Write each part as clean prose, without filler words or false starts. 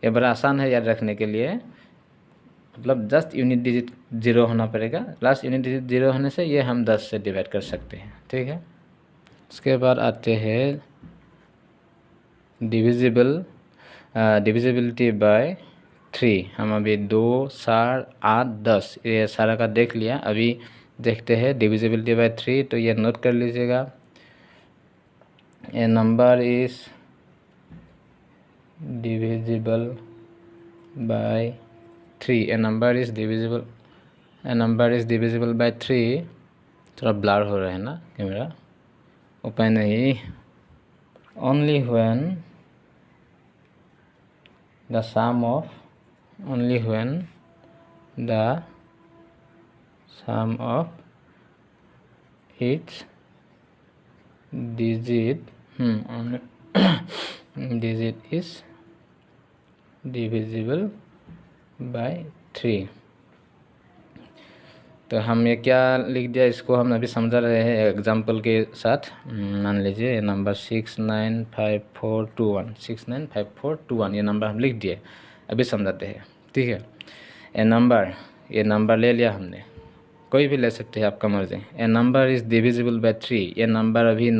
ये बड़ा आसान है याद रखने के लिए, मतलब जस्ट यूनिट डिजिट 0 होना पड़ेगा। लास्ट यूनिट डिजिट 0 होने से ये हम 10 से डिवाइड कर सकते हैं, ठीक है। उसके बाद आते हैं डिविजिबिलिटी बाय 3। हम अभी 2, 4, 8, 10 ये सारा का देख लिया। अभी देखते हैं डिविजिबिलिटी बाय 3, तो ये नोट कर लीजिएगा। A number is divisible by 3, a number is divisible by 3। थोड़ा ब्लर हो रहा है ना कैमरा, उपाय नहीं। Only when the sum of each digit digit is divisible by 3। तो हम ये क्या लिख दिया, इसको हम अभी समझा रहे हैं एग्जाम्पल के साथ। मान लीजिए ये नंबर 695421 695421 ये नंबर हम लिख दिए। अभी समझाते हैं, ठीक है। ये नंबर ले लिया हमने, कोई भी ले सकते हैं, आपका मर्जी। ए नंबर इज़ डिविजिबल बाय 3, ये नंबर अभी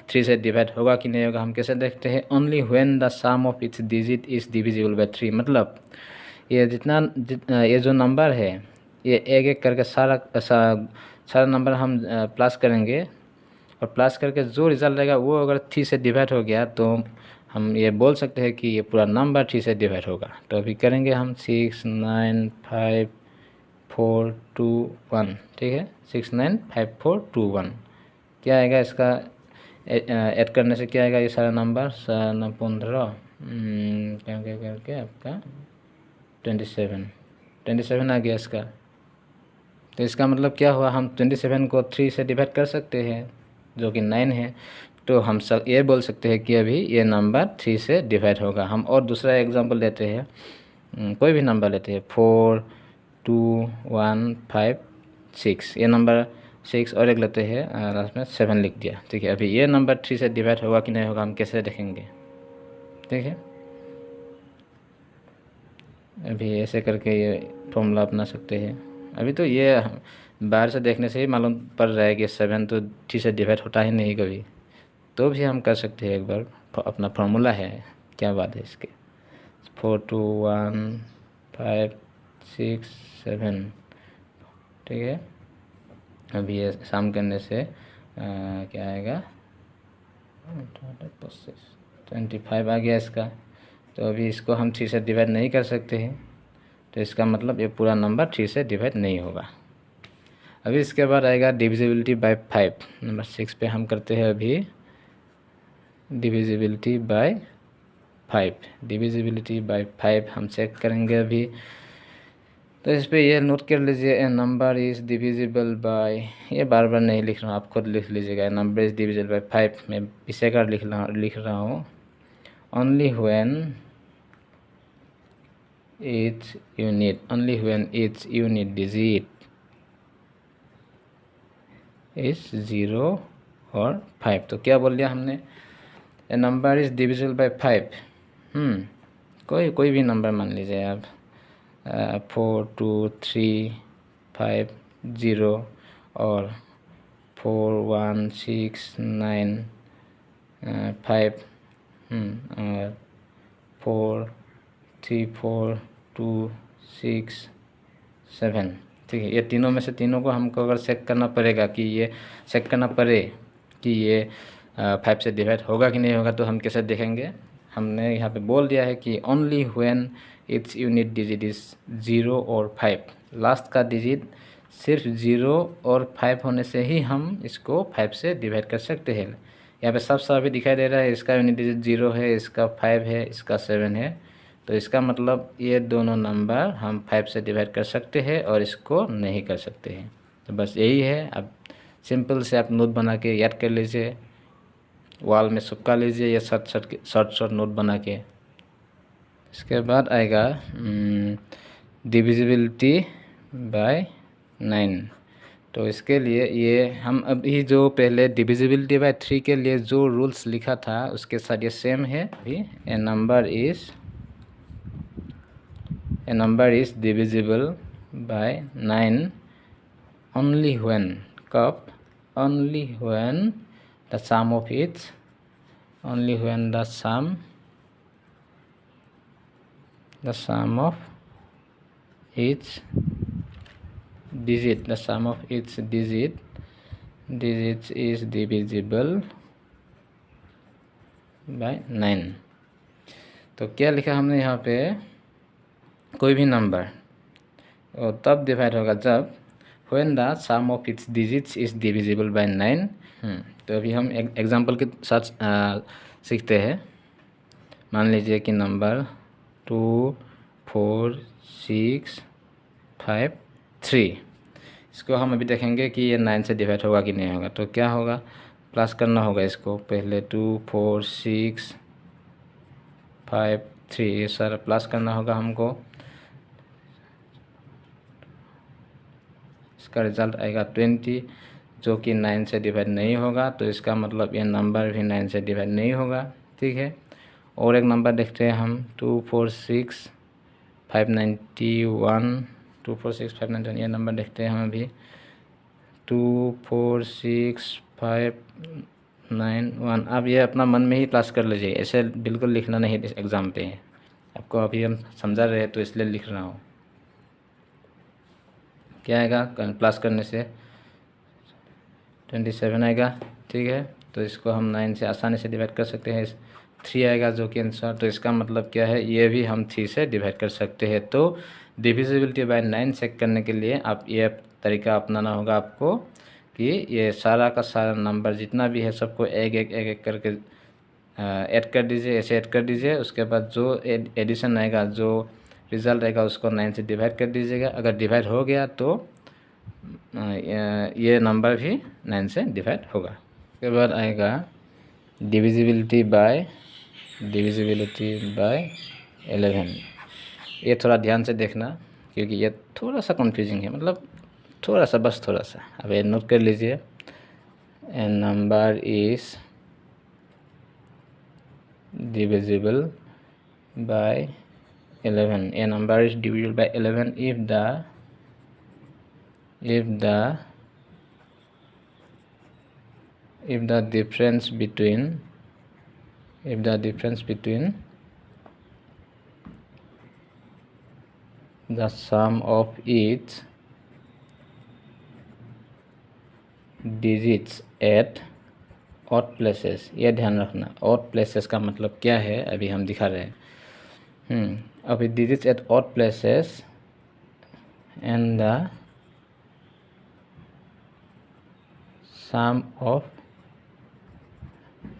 3 से डिवाइड होगा कि नहीं होगा हम कैसे देखते हैं। Only when the sum of its digit is divisible by 3, मतलब ये ये जो नंबर है ये एक एक करके सारा नंबर हम प्लस करेंगे, और प्लस करके जो रिज़ल्ट रहेगा वो अगर 3 से डिवाइड हो गया तो हम ये बोल सकते हैं कि ये पूरा नंबर 3 से डिवाइड होगा। तो अभी करेंगे हम 695421, ठीक है। 695421 क्या आएगा इसका ऐड करने से क्या आएगा, ये सारा नंबर 15 क्या करके आपका 27 आ गया इसका। तो इसका मतलब क्या हुआ, हम 27 को 3 से डिवाइड कर सकते हैं जो कि 9 है। तो हम सब ये बोल सकते हैं कि अभी ये नंबर 3 से डिवाइड होगा। हम और दूसरा एग्जांपल लेते हैं, कोई भी नंबर लेते हैं 4, 2, 1, 5, 6 ये नंबर 6 और एक लेते हैं लास्ट में 7 लिख दिया, ठीक है। अभी ये नंबर 3 से डिवाइड होगा कि नहीं होगा हम कैसे देखेंगे, ठीक है। अभी ऐसे करके ये फॉर्मूला अपना सकते हैं। अभी तो ये बाहर से देखने से ही मालूम पड़ रहा है कि 7 तो 3 से डिवाइड होता ही नहीं कभी, तो भी हम कर सकते हैं एक बार। अपना फार्मूला है, क्या बात है इसके। 4, 2, 1, 5, 6, 7, ठीक है। अभी ये सम करने से क्या आएगा 25 आ गया इसका। तो अभी इसको हम 3 से डिवाइड नहीं कर सकते हैं, तो इसका मतलब ये पूरा नंबर 3 से डिवाइड नहीं होगा। अभी इसके बाद आएगा डिविजिबिलिटी बाय 5। नंबर 6 पे हम करते हैं अभी डिविजिबिलिटी बाय 5। डिविजिबिलिटी बाय 5 हम चेक करेंगे अभी। तो इस पर ये नोट कर लीजिए, ए नंबर इज़ डिविजिबल बाय, ये बार बार नहीं लिख रहा हूँ, आप खुद लिख लीजिएगा। नंबर इज़ डिविजिबल बाय 5 मैं इसे कर लिख रहा हूँ। Only when each unit digit is 0 और 5। तो क्या बोल दिया हमने, ए नंबर इज़ डिविजिबल बाय 5। कोई भी नंबर मान लीजिए आप, 4, 2, 3, 5, 0 और 4, 1, 6, 9, 5 और 4, 3, 4, 2, 6, 7, ठीक है। ये तीनों में से तीनों को हमको अगर चेक करना पड़ेगा कि ये 5 से डिवाइड होगा कि नहीं होगा, तो हम कैसे देखेंगे। हमने यहाँ पे बोल दिया है कि only when its unit digit is 0 और 5, लास्ट का डिजिट सिर्फ 0 और 5 होने से ही हम इसको 5 से डिवाइड कर सकते हैं। यहाँ पे सब अभी दिखाई दे रहा है, इसका यूनिट डिजिट 0 है, इसका 5 है, इसका 7 है। तो इसका मतलब ये दोनों नंबर हम 5 से डिवाइड कर सकते हैं और इसको नहीं कर सकते हैं। तो बस यही है। अब सिंपल से आप नोट बना के याद कर लीजिए, वॉल में चिपका लीजिए या शॉर्ट नोट बना के। इसके बाद आएगा डिविजिबिलिटी बाय 9। तो इसके लिए ये हम अभी जो पहले डिविजिबिलिटी बाय 3 के लिए जो रूल्स लिखा था उसके साथ ये सेम है। अभी a number is a number is divisible by 9 only when, कब, only when the sum of its, only when the sum of its digit, the sum of its digits is divisible by 9। तो क्या लिखा हमने यहाँ पे, कोई भी number और तब डिवाइड होगा जब when the sum of its digits is divisible by 9। तो अभी हम एग्जांपल के साथ सीखते हैं। मान लीजिए कि नंबर 2 4 6 5 3, इसको हम अभी देखेंगे कि ये 9 से डिवाइड होगा कि नहीं होगा। तो क्या होगा, प्लस करना होगा इसको, पहले 2 4 6 5 3 ये सारा प्लस करना होगा हमको। इसका रिजल्ट आएगा 20, जो कि 9 से डिवाइड नहीं होगा। तो इसका मतलब ये नंबर भी 9 से डिवाइड नहीं होगा, ठीक है। और एक नंबर देखते हैं हम, 2 4 6 591, 2 4 6 591 ये नंबर देखते हैं हम अभी। 2 4 6 5 9 1। अब ये अपना मन में ही प्लस कर लीजिए, ऐसे बिल्कुल लिखना नहीं इस एग्ज़ाम पे। आपको अभी हम समझा रहे हैं तो इसलिए लिख रहा हूँ। क्या आएगा प्लस करने से, 27 आएगा, ठीक है। तो इसको हम 9 से आसानी से डिवाइड कर सकते हैं। 3 आएगा जो कि आंसर, तो इसका मतलब क्या है, ये भी हम 3 से डिवाइड कर सकते हैं। तो डिविजिबिलिटी बाय 9 चेक करने के लिए आप ये तरीका अपनाना होगा आपको, कि ये सारा का सारा नंबर जितना भी है सबको एक एक करके ऐड कर दीजिए, ऐसे ऐड कर दीजिए। उसके बाद जो एडिशन आएगा, जो रिज़ल्ट आएगा उसको 9 से डिवाइड कर दीजिएगा। अगर डिवाइड हो गया तो ये नंबर भी 9 से डिवाइड होगा। उसके बाद आएगा डिविजिबिलिटी बाय 11। ये थोड़ा ध्यान से देखना क्योंकि ये थोड़ा सा कंफ्यूजिंग है, मतलब थोड़ा सा, बस थोड़ा सा। अब ये नोट कर लीजिए, ए number is divisible by 11, a number is divisible by 11 if the difference between the sum of its digits at odd places। ये ध्यान रखना, odd places का मतलब क्या है अभी हम दिखा रहे हैं। अभी digits at odd places and the sum of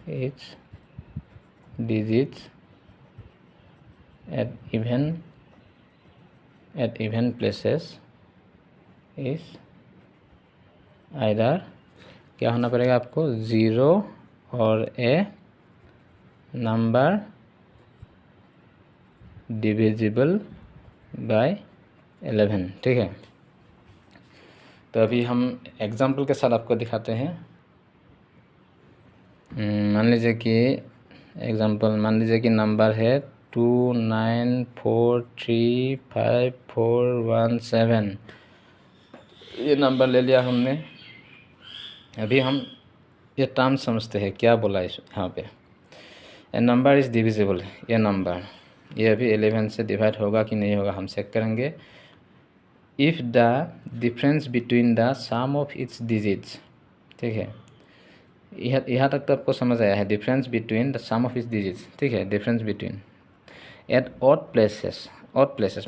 its digits at even places is either, क्या होना पड़ेगा आपको, 0 और ए नंबर डिविजिबल बाय 11, ठीक है। तो अभी हम एग्जाम्पल के साथ आपको दिखाते हैं। मान लीजिए कि नंबर है 29435417। ये नंबर ले लिया हमने। अभी हम ये टर्म समझते हैं, क्या बोला इस यहाँ पे, ए नंबर इज़ डिविजिबल। ये नंबर ये अभी 11 से डिवाइड होगा कि नहीं होगा हम चेक करेंगे। If the difference between the sum of its digits, ठीक है। यहाँ तक तो आपको समझ आया है, difference between the sum of its digits, ठीक है। Difference between at odd places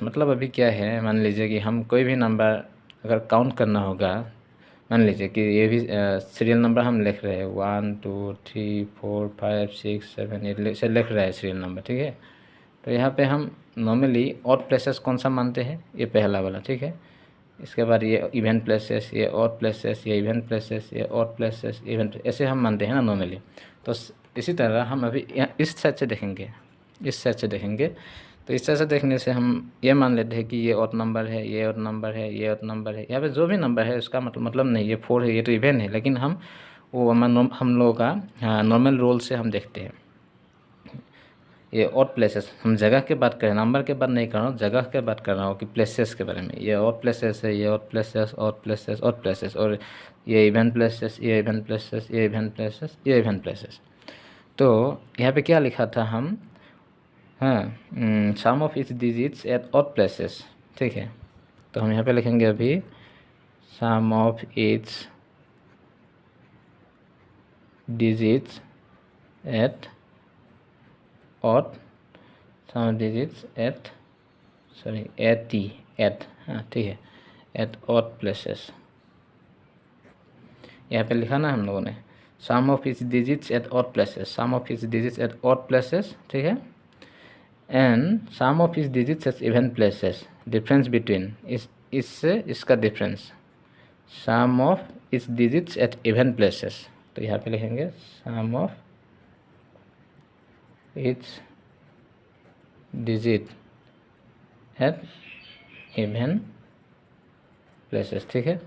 मतलब अभी क्या है, मान लीजिए कि हम कोई भी नंबर अगर काउंट करना होगा, मान लीजिए कि ये भी सीरियल नंबर हम लिख रहे हैं 1 2 3 4 5 6 7 8 से लिख रहे हैं सीरियल नंबर, ठीक है। तो यहाँ पे हम नॉर्मली ऑड प्लेसेस कौन सा मानते हैं, ये पहला वाला, ठीक है। इसके बाद ये इवेंट प्लेसेस, ये ऑड प्लेसेस, ये इवेंट प्लेसेस, ये ऑड प्लेसेस, इवेंट, ऐसे हम मानते हैं ना नॉर्मली। तो इसी तरह हम अभी इस साइड से देखेंगे, तो इस तरह से देखने से हम ये मान लेते हैं कि ये ऑड नंबर है, ये ऑड नंबर है, ये ऑड नंबर है। यहाँ पे जो भी नंबर है उसका मतलब नहीं, ये 4 है, ये तो इवेंट है। लेकिन हम लोगों का नॉर्मल रोल से हम देखते हैं। ये ऑड प्लेसेस, हम जगह के बात करें, नंबर के बात नहीं कर रहा हूँ, जगह के बात कर रहा हूँ कि प्लेसेस के बारे में। ये ऑड प्लेसेस है, ये odd places, odd places, odd places, और ये इवन प्लेसेस, ये इवन प्लेसेस, ये इवन प्लेसेस, ये इवन प्लेसेस। तो यहाँ पे क्या लिखा था हम, हाँ, sum of its digits at odd places, ठीक है। तो हम यहाँ पे लिखेंगे अभी sum of its digits at odd, sum digits at, sorry at, हाँ ठीक है, एट ऑड प्लेसेस। यहाँ पे लिखा ना हम लोगों ने, sum of its digits at odd places, sum of its digits at odd places, ठीक है, and sum of its digits at even places, difference between, इससे इसका difference, sum of its digits at even places. तो यहाँ पे लिखेंगे sum of its digit at even places, ठीक है।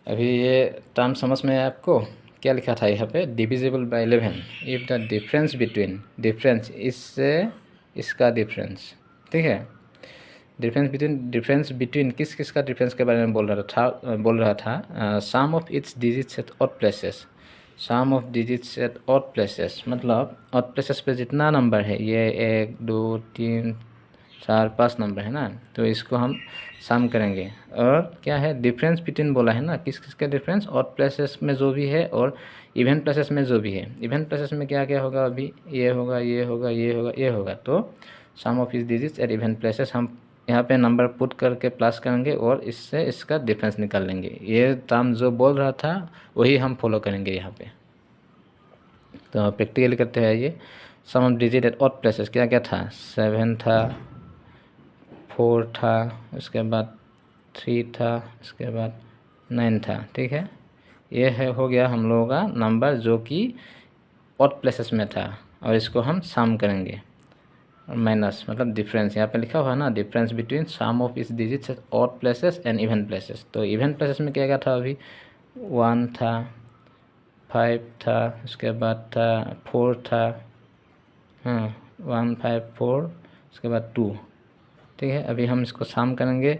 अभी ये टर्म समझ में आया आपको? क्या लिखा था यहाँ पे, divisible by 11 if the difference between, difference इससे इसका डिफरेंस, ठीक है। डिफरेंस बिटवीन किस किस का डिफरेंस के बारे में बोल रहा था sum of its digits at odd places, sum of digits at odd places, मतलब ऑड प्लेसेस पे जितना नंबर है, ये 1 2 3 4 5 नंबर है ना, तो इसको हम सम करेंगे। और क्या है, डिफरेंस बिटवीन बोला है ना, किस किस का डिफरेंस, ऑड प्लेसेस में जो भी है और इवन प्लेसेस में जो भी है। इवन प्लेसेस में क्या क्या होगा, अभी ये होगा, ये होगा, ये होगा, ये होगा। तो सम of is digits at even places, हम यहाँ पे नंबर पुट करके प्लस करेंगे और इससे इसका डिफरेंस निकाल लेंगे। ये टर्म जो बोल रहा था वही हम फॉलो करेंगे यहाँ पे। तो प्रैक्टिकली करते हैं ये, sum of digit at odd places क्या क्या था, 7 था, 4 था, उसके बाद 3 था, उसके बाद 9 था, ठीक है। ये है हो गया हम लोगों का नंबर जो कि ऑड प्लेसेस में था, और इसको हम सम करेंगे, और माइनस मतलब डिफरेंस, यहाँ पे लिखा हुआ है ना, difference between sum of is digits at odd places and even places. तो इवन प्लेसेस में क्या क्या था, अभी 1 था, 5 था, उसके बाद था 4 था, हाँ 1 5 4, उसके बाद 2, ठीक है। अभी हम इसको सम करेंगे,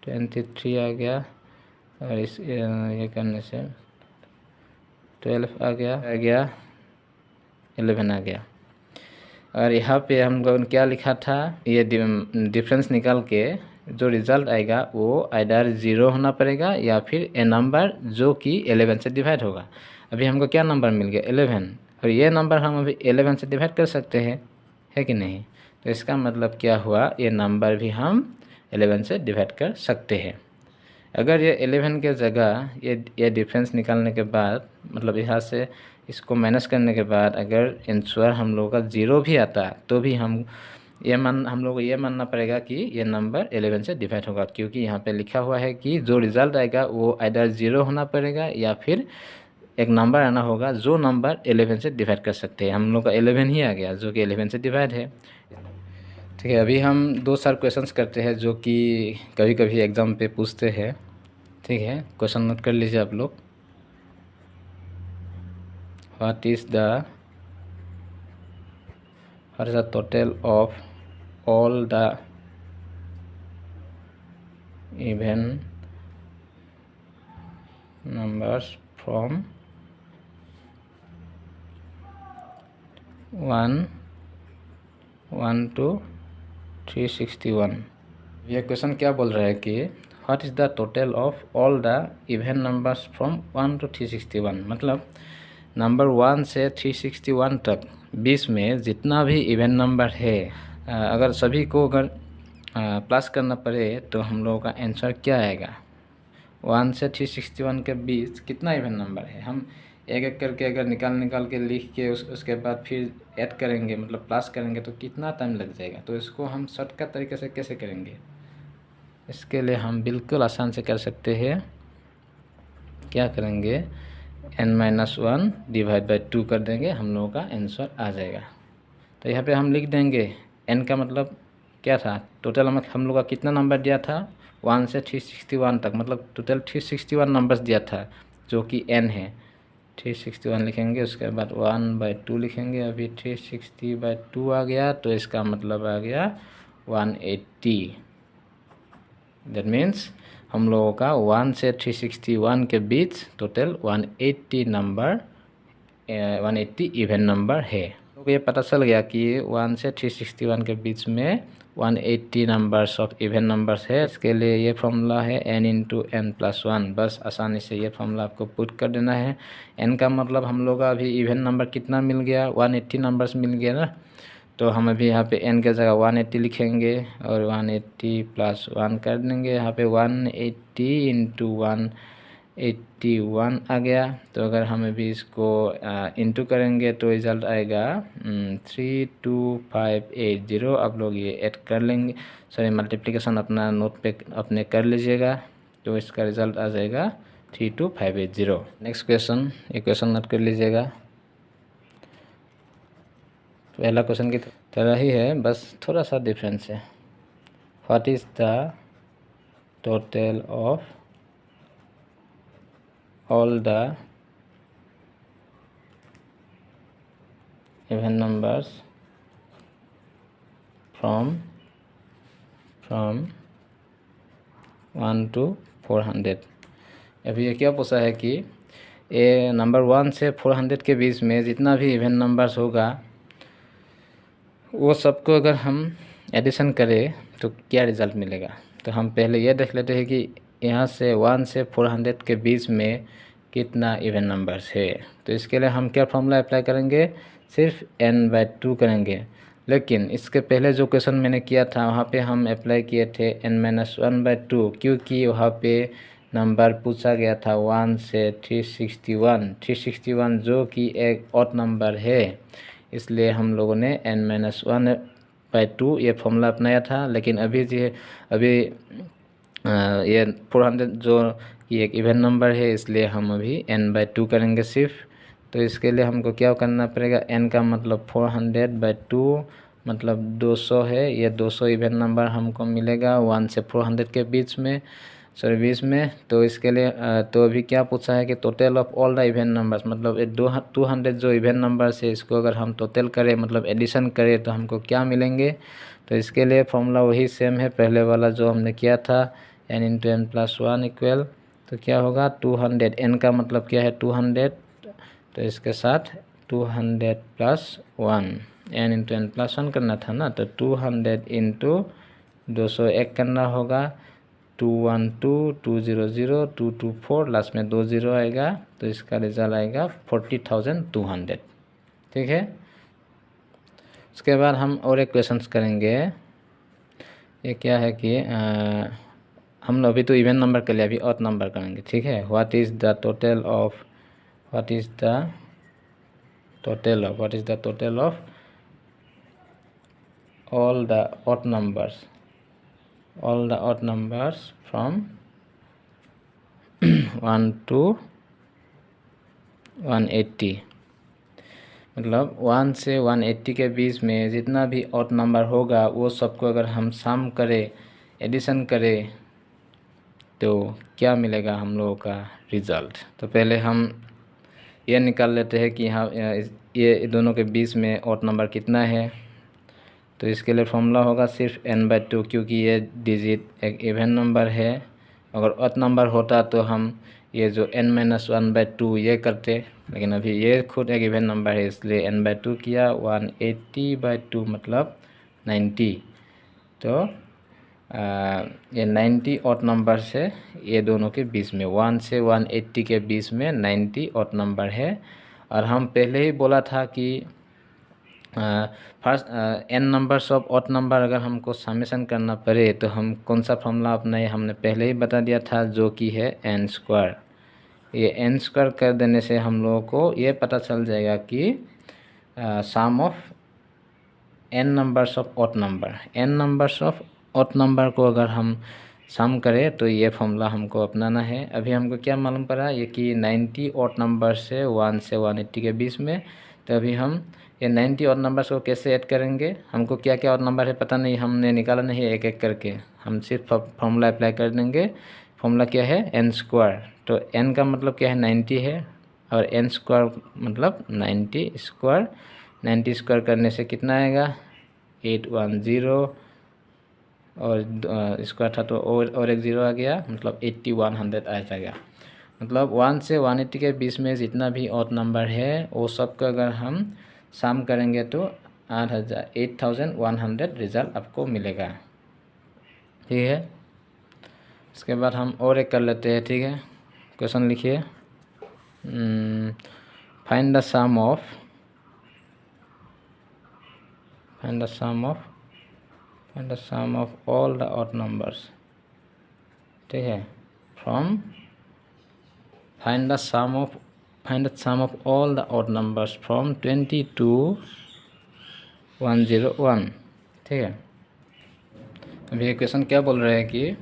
23 आ गया, और इस ये करने से 12 आ गया 11 आ गया। और यहाँ पे हम लोगों ने क्या लिखा था, ये डिफरेंस निकाल के जो रिज़ल्ट आएगा वो आइदर 0 होना पड़ेगा या फिर ए नंबर जो कि 11 से डिवाइड होगा। अभी हमको क्या नंबर मिल गया, 11, और ये नंबर हम अभी 11 से डिवाइड कर सकते हैं, है कि नहीं। तो इसका मतलब क्या हुआ, ये नंबर भी हम 11 से डिवाइड कर सकते हैं। अगर ये 11 के जगह ये डिफरेंस निकालने के बाद, मतलब यहाँ से इसको माइनस करने के बाद अगर आंसर हम लोगों का 0 भी आता तो भी हम लोग को ये मानना पड़ेगा कि ये नंबर 11 से डिवाइड होगा, क्योंकि यहाँ पे लिखा हुआ है कि जो रिज़ल्ट आएगा वो आइदर 0 होना पड़ेगा या फिर एक नंबर आना होगा जो नंबर 11 से डिवाइड कर सकते हैं। हम लोग का 11 ही आ गया जो कि 11 से डिवाइड है, ठीक है। अभी हम 2-4 क्वेश्चंस करते हैं जो कि कभी कभी एग्ज़ाम पे पूछते हैं, ठीक है। क्वेश्चन नोट कर लीजिए आप लोग। What is the total of all the even numbers from 1 to 361? ये क्वेश्चन क्या बोल रहा है कि what is the total of all the even numbers from 1 to 361, मतलब नंबर 1 से 361 तक 20 में जितना भी इवन नंबर है, अगर सभी को अगर प्लस करना पड़े तो हम लोगों का आंसर क्या आएगा। 1 से 361 के बीच कितना इवन नंबर है, हम एक एक करके अगर निकाल के लिख के उसके बाद फिर ऐड करेंगे, मतलब प्लस करेंगे, तो कितना टाइम लग जाएगा। तो इसको हम शॉर्टकट तरीके से कैसे करेंगे, इसके लिए हम बिल्कुल आसान से कर सकते हैं। क्या करेंगे, n-1 डिवाइड बाई 2 कर देंगे, हम लोगों का आंसर आ जाएगा। तो यहाँ पे हम लिख देंगे n का मतलब क्या था, टोटल हम लोग का कितना नंबर दिया था, 1 से 361 तक, मतलब टोटल 361 नंबर्स दिया था जो कि n है। 361 लिखेंगे, उसके बाद 1/2 लिखेंगे। अभी 360/2 आ गया, तो इसका मतलब आ गया 180। दैट मीन्स हम लोगों का 1 से 361 के बीच टोटल 180 नंबर 180 इवन नंबर है। तो ये पता चल गया कि 1 से 361 के बीच में 180 नंबर्स ऑफ इवन नंबर्स है। इसके लिए ये फॉर्मूला है n इंटू एन प्लस 1। बस आसानी से ये फॉर्मूला आपको पुट कर देना है। n का मतलब हम लोग का अभी इवन नंबर कितना मिल गया, 180 नंबर्स मिल गया ना। तो हम अभी यहाँ पे n के जगह 180 लिखेंगे और 180 प्लस 1 कर देंगे। यहाँ पे 180 इंटू 181 आ गया। तो अगर हम अभी इसको इंटू करेंगे तो रिज़ल्ट आएगा 32580। आप लोग ये ऐड कर लेंगे, सॉरी मल्टीप्लिकेशन अपना नोट पे अपने कर लीजिएगा। तो इसका रिज़ल्ट आ जाएगा 32580। नेक्स्ट क्वेश्चन, ये क्वेश्चन नोट कर लीजिएगा। पहला क्वेश्चन की तरह ही है, बस थोड़ा सा डिफरेंस है। What is the total of all the even numbers from 1 to 400। अभी ये क्या पूछा है कि ये नंबर 1 से 400 के बीच में जितना भी इवन नंबर्स होगा वो सबको अगर हम एडिशन करें तो क्या रिज़ल्ट मिलेगा। तो हम पहले ये देख लेते हैं कि यहाँ से 1 से 400 के बीच में कितना इवन नंबर्स है। तो इसके लिए हम क्या फॉर्मूला अप्लाई करेंगे, सिर्फ n/2 करेंगे। लेकिन इसके पहले जो क्वेश्चन मैंने किया था वहाँ पे हम अप्लाई किए थे n-1/2, क्योंकि वहाँ पे नंबर पूछा गया था 1 से 361 जो कि एक ऑड नंबर है। इसलिए हम लोगों ने n-1/2 ये फॉर्मूला अपनाया था। लेकिन अभी ये 400 जो कि एक इवन नंबर है, इसलिए हम अभी n/2 करेंगे सिर्फ। तो इसके लिए हमको क्या करना पड़ेगा, n का मतलब 400/2 मतलब 200 है। ये 200 इवन नंबर हमको मिलेगा 1 से 400 के बीच में, सॉरी 20 में। तो इसके लिए तो अभी क्या पूछा है कि total of all the even numbers, मतलब 200 जो इवन नंबर्स है इसको अगर हम टोटल करें मतलब एडिशन करें तो हमको क्या मिलेंगे। तो इसके लिए फॉर्मूला वही सेम है पहले वाला जो हमने किया था, n into N plus 1 equal, तो क्या होगा 200। n का मतलब क्या है 200, तो इसके साथ 200 plus 1, n into N plus 1 करना था ना। तो 200 इंटू 201 करना होगा, 212 200 224 लास्ट में 20 आएगा। तो इसका रिजल्ट आएगा 40,200। ठीक है। उसके बाद हम और एक क्वेश्चन करेंगे। ये क्या है कि हम अभी तो इवन नंबर के लिए अभी ऑड नंबर करेंगे। ठीक है। What is the total of all the odd numbers from 1 to 180। मतलब 1 से 180 के बीच में जितना भी ऑड नंबर होगा वो सबको अगर हम सम करें, एडिशन करें, तो क्या मिलेगा हम लोगों का रिज़ल्ट। तो पहले हम ये निकाल लेते हैं कि यहाँ ये दोनों के बीच में ऑड नंबर कितना है। तो इसके लिए फॉर्मूला होगा सिर्फ n/2, क्योंकि ये डिजिट एक इवन नंबर है। अगर ऑड नंबर होता तो हम ये जो n-1/2 ये करते, लेकिन अभी ये खुद एक इवन नंबर है इसलिए n/2 किया। 180/2 मतलब 90। तो ये 90 ऑड नंबर से ये दोनों के बीच में 1 से 180 के बीच में 90 ऑड नंबर है। और हम पहले ही बोला था कि first n numbers of odd number अगर हमको समेशन करना पड़े तो हम कौन सा फॉर्मूला अपनाए, हमने पहले ही बता दिया था, जो कि है n²। ये n² कर देने से हम लोगों को ये पता चल जाएगा कि sum of n numbers of odd number को अगर हम सम करें तो ये फॉर्मूला हमको अपनाना है। अभी हमको क्या मालूम पड़ा, ये कि 90 ऑड नंबर से 1 से 180 के बीच में। तो अभी हम ये 90 ऑड नंबर्स को कैसे ऐड करेंगे, हमको क्या क्या ऑड नंबर है पता नहीं, हमने निकाला नहीं एक एक करके, हम सिर्फ फॉर्मूला अप्लाई कर देंगे। फॉर्मूला क्या है n²। तो n का मतलब क्या है 90 है, और n स्क्वायर मतलब 90 स्क्वायर। 90 स्क्वायर करने से कितना आएगा 810, और स्क्वायर था तो और एक ज़ीरो आ गया, मतलब 8100 आ जाएगा। मतलब 1 से 180 के बीच में जितना भी ऑड नंबर है वो सब का अगर हम सम करेंगे तो 8100 रिजल्ट आपको मिलेगा। ठीक है, इसके बाद हम और एक कर लेते हैं। ठीक है, क्वेश्चन लिखिए, find the sum of all the odd numbers. ठीक है, from find the sum of all the odd numbers from 20 to 101। ठीक है, अभी क्वेश्चन क्या बोल रहे हैं कि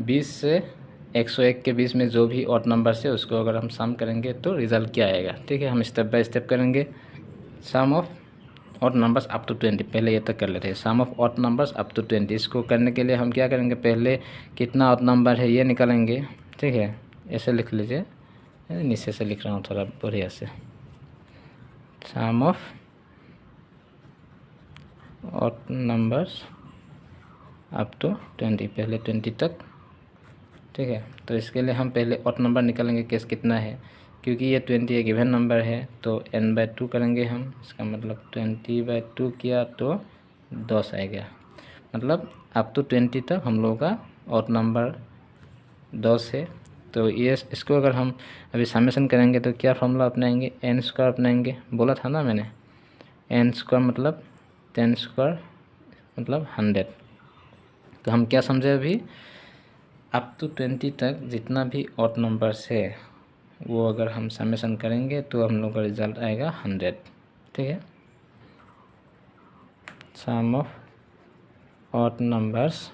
20 से 101 के बीच में जो भी ऑड नंबर है उसको अगर हम सम करेंगे तो रिजल्ट क्या आएगा। ठीक है, हम स्टेप बाय स्टेप करेंगे। Sum of odd numbers up to 20, पहले ये तक कर लेते हैं। Sum of odd numbers up to 20, इसको करने के लिए हम क्या करेंगे, पहले कितना ऑड नंबर है ये निकालेंगे। ठीक है, ऐसे लिख लीजिए, नीचे से लिख रहा हूँ थोड़ा बढ़िया से। Sum of odd numbers up to 20, पहले 20 तक। ठीक है, तो इसके लिए हम पहले ऑड नंबर निकालेंगे, केस कितना है, क्योंकि ये 20 एक इवन नंबर है तो n/2 करेंगे हम। इसका मतलब 20/2 किया तो 10 आएगा। मतलब अप टू 20 तक हम लोगों का ऑड नंबर 10 है। तो ये इसको अगर हम अभी समेशन करेंगे तो क्या फॉर्मूला अपनाएंगे, n स्क्वायर अपनाएंगे। बोला था ना मैंने, n स्क्वायर मतलब 10 स्क्वायर मतलब 100। तो हम क्या समझे अभी, अप टू 20 तक जितना भी ऑड नंबर्स है वो अगर हम समेशन करेंगे तो हम लोग का रिजल्ट आएगा 100। ठीक है, sum of odd numbers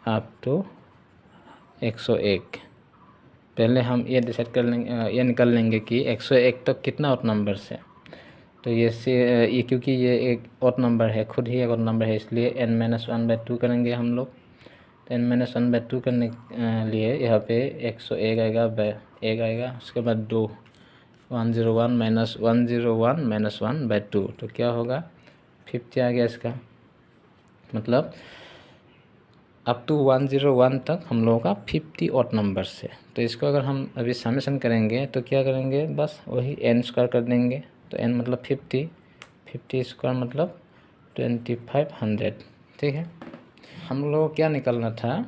up to 101। पहले हम ये डिसाइड कर लेंगे, ये निकाल लेंगे कि 101 तक कितना ऑड नंबर्स है। तो ये क्योंकि ये एक ऑड नंबर है, खुद ही एक ऑड नंबर है, इसलिए n-1/2 करेंगे हम लोग। तो n-1/2 करने लिए यहाँ पे 101 आएगा, 1 आएगा, उसके बाद 2, 101 - 101 - 1/2, तो क्या होगा 50 आ गया इसका। मतलब अप टू 101 तक हम लोगों का 50 ऑड नंबर्स है। तो इसको अगर हम अभी समेशन करेंगे तो क्या करेंगे, बस वही n स्क्वायर कर देंगे। तो n मतलब 50 स्क्वायर मतलब 2500। ठीक है, हम लोगों को क्या निकालना था,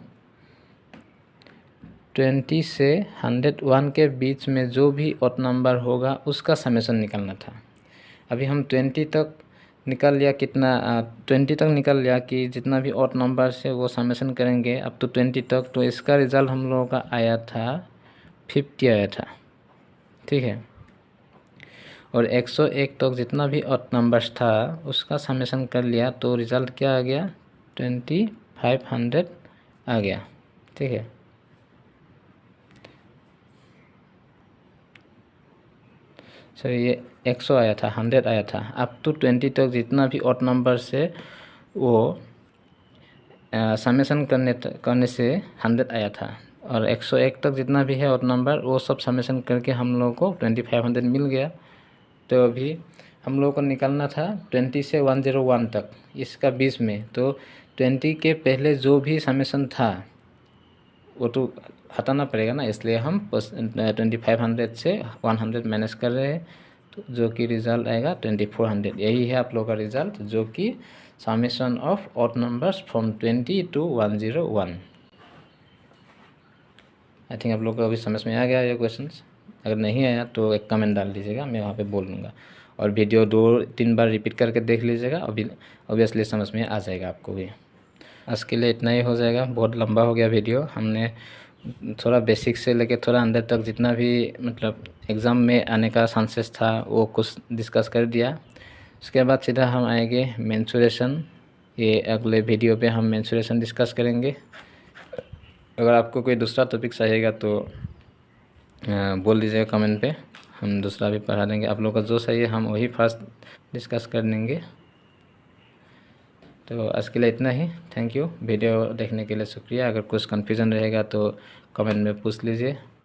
20 से 101 के बीच में जो भी ऑड नंबर होगा उसका समेशन निकालना था। अभी हम 20 तक निकाल लिया, कितना 20 तक निकाल लिया कि जितना भी ऑड नंबर है वो समेशन करेंगे अप टू 20 तक। तो इसका रिज़ल्ट हम लोगों का आया था 50 आया था। ठीक है, और 101 तक जितना भी ऑड नंबर्स था उसका समेशन कर लिया तो रिज़ल्ट क्या आ गया 2500 आ गया। ठीक है, सर ये 100 आया था, 100 आया था। अप टू 20 तक जितना भी ऑड नंबर से वो समेशन करने से 100 आया था, और 101 तक जितना भी है ऑड नंबर वो सब समेशन करके हम लोगों को 2500 मिल गया। तो अभी हम लोगों को निकालना था 20 से 101 तक, इसका बीच में। तो 20 के पहले जो भी समेशन था वो तो हटाना पड़ेगा ना, इसलिए हम 2500 से 100 माइनस कर रहे हैं, तो जो कि रिज़ल्ट आएगा 2400। यही है आप लोगों का रिज़ल्ट, जो कि summation of odd numbers from 20 to 101। I think आप लोग को अभी समझ में आ गया ये क्वेश्चंस। अगर नहीं आया तो एक कमेंट डाल दीजिएगा, मैं वहाँ पे बोल दूँगा। और वीडियो 2-3 बार रिपीट करके देख लीजिएगा, अभी ऑब्वियसली समझ में आ जाएगा आपको भी। आज के लिए इतना ही हो जाएगा, बहुत लंबा हो गया वीडियो। हमने थोड़ा बेसिक से लेके थोड़ा अंदर तक जितना भी मतलब एग्ज़ाम में आने का चांसेस था वो कुछ डिस्कस कर दिया। उसके बाद सीधा हम आएंगे मेंसुरेशन। ये अगले वीडियो पे हम मेंसुरेशन डिस्कस करेंगे। अगर आपको कोई दूसरा टॉपिक चाहिएगा तो बोल दीजिएगा कमेंट पे, हम दूसरा भी पढ़ा देंगे। आप लोग का जो चाहिए हम वही फर्स्ट डिस्कस कर लेंगे। तो आज के लिए इतना ही, थैंक यू। वीडियो देखने के लिए शुक्रिया। अगर कुछ कन्फ्यूज़न रहेगा तो कमेंट में पूछ लीजिए।